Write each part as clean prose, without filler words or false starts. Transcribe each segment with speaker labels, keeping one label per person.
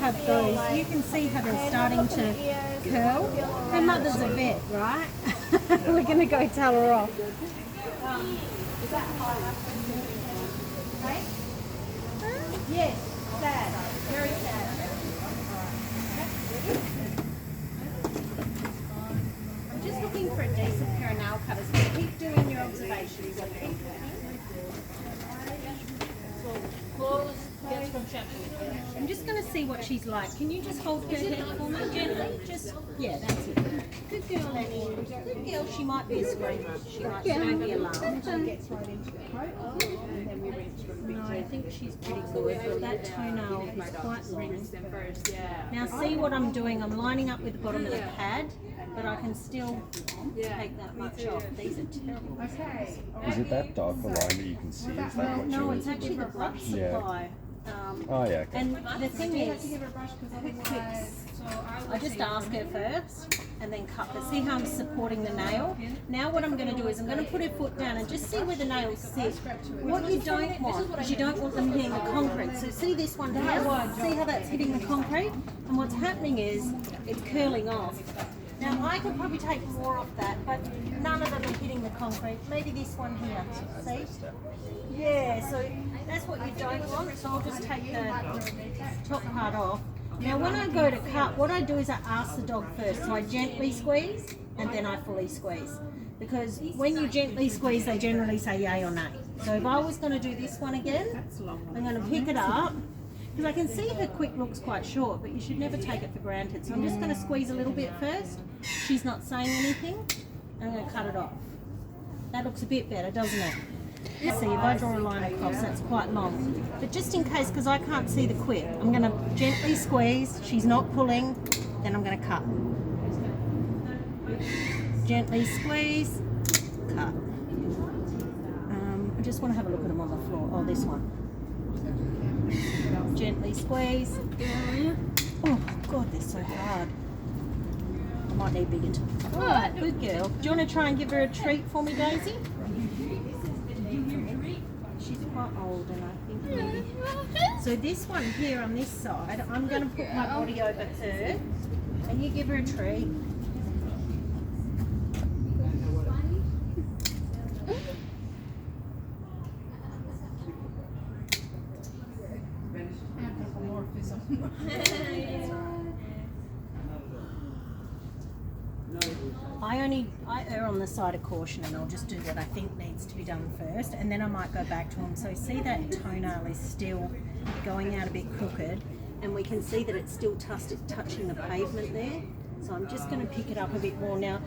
Speaker 1: have those, you can see how they're starting to curl. Her mother's a vet, right? We're going to go tell her off. Is that okay? Yes, sad. Very sad. I'm just looking for a decent pair of nail cutters. So keep doing your observations. Okay? I'm just going to see what she's like. Can you just hold her head for me gently? Just, yeah, that's it. Good girl, Annie. Good girl. She might be a screamer. She might be alarmed. Gets right into the coat. And then we rinse from the big. No, I think she's pretty good. But that toenail is quite long. Now see what I'm doing. I'm lining up with the bottom of the pad, but I can still take that much off. These are terrible. Okay.
Speaker 2: Is it that darker line that you can see? Is that what
Speaker 1: No, it's actually the brush supply.
Speaker 2: Oh yeah. Okay.
Speaker 1: And the thing is, quick fix. I just ask her first and then cut. But see how I'm supporting the nail? Now what I'm going to do is I'm going to put her foot down and just see where the nails sit. What you don't want is you don't want them hitting the concrete. So see this one here? See how that's hitting the concrete? And what's happening is it's curling off. Now I could probably take more off that, but none of them are hitting the concrete. Maybe this one here, see? Yeah, so that's what you don't want. So I'll just take the top part off. Now when I go to cut, what I do is I ask the dog first. So I gently squeeze and then I fully squeeze. Because when you gently squeeze, they generally say yay or nay. So if I was going to do this one again, I'm going to pick it up. Because I can see her quick looks quite short, but you should never take it for granted. So I'm just going to squeeze a little bit first. She's not saying anything. I'm going to cut it off. That looks a bit better, doesn't it? See, if I draw a line across, that's quite long. But just in case, because I can't see the quip, I'm going to gently squeeze. She's not pulling. Then I'm going to cut. Gently squeeze, cut. I just want to have a look at them on the floor. Oh, this one. Gently squeeze. Oh God, they're so hard. I might need bigger too. Alright, good girl. Do you want to try and give her a treat for me, Daisy? She's quite old and I think maybe. So this one here on this side, I'm going to put my body over her and you give her a treat. I err on the side of caution and I'll just do what I think needs to be done first and then I might go back to them. So see that toenail is still going out a bit crooked and we can see that it's still touching the pavement there. So I'm just going to pick it up a bit more. Now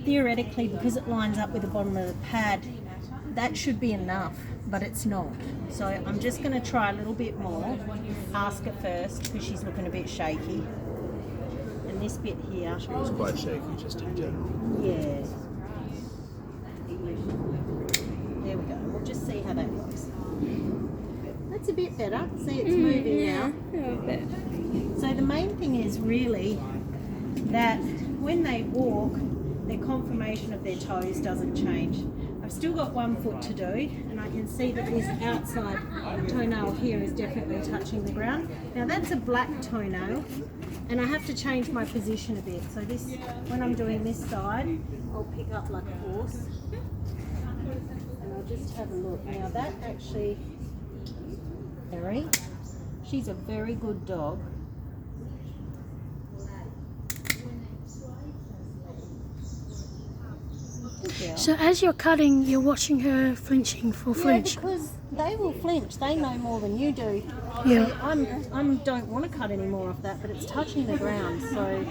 Speaker 1: theoretically, because it lines up with the bottom of the pad, that should be enough, but it's not. So I'm just going to try a little bit more. Ask her first because she's looking a bit shaky. And this bit here.
Speaker 2: She was quite shaky just in general.
Speaker 1: Yeah. There we go. We'll just see how that goes. That's a bit better. See, it's moving now. So the main thing is really that when they walk, their conformation of their toes doesn't change. I've still got one foot to do and I can see that this outside toenail here is definitely touching the ground. Now that's a black toenail and I have to change my position a bit. So this, when I'm doing this side, I'll pick up like a horse and I'll just have a look. Now that actually, Harry, she's a very good dog.
Speaker 3: So as you're cutting, you're watching her flinching for flinch.
Speaker 1: Yeah, because they will flinch. They know more than you do.
Speaker 3: Yeah.
Speaker 1: See, I don't want to cut any more of that, but it's touching the ground, so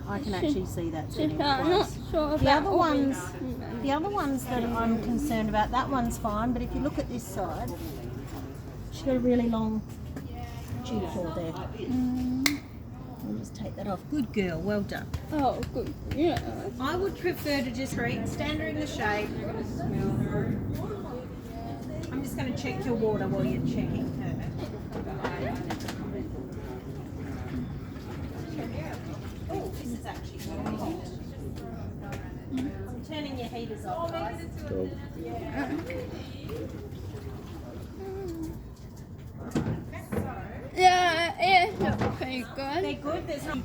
Speaker 1: I can actually see that.
Speaker 4: I'm not sure
Speaker 1: The other ones that I'm concerned about, that one's fine, but if you look at this side, she's got a really long G-claw there. I'll just take that off. Good girl, well done.
Speaker 4: Oh, good. Yeah.
Speaker 1: I would prefer to just stand her in the shade. I'm just going to check your water while you're checking her. Oh, this is actually really hot. I'm turning your heaters off, guys.
Speaker 2: Cool.
Speaker 4: Okay, good.
Speaker 1: They're good. There's not.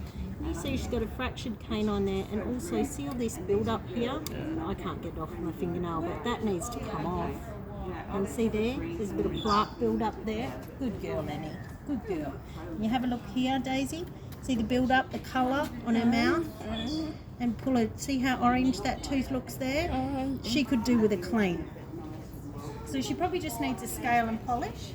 Speaker 1: You see she's got a fractured canine there, and also see all this build up here? I can't get it off my fingernail, but that needs to come off. And see there's a bit of plaque build up there. Good girl, Annie. Good girl. You have a look here, Daisy. See the build up, the colour on her mouth? And pull it. See how orange that tooth looks there? She could do with a clean. So she probably just needs a scale and polish.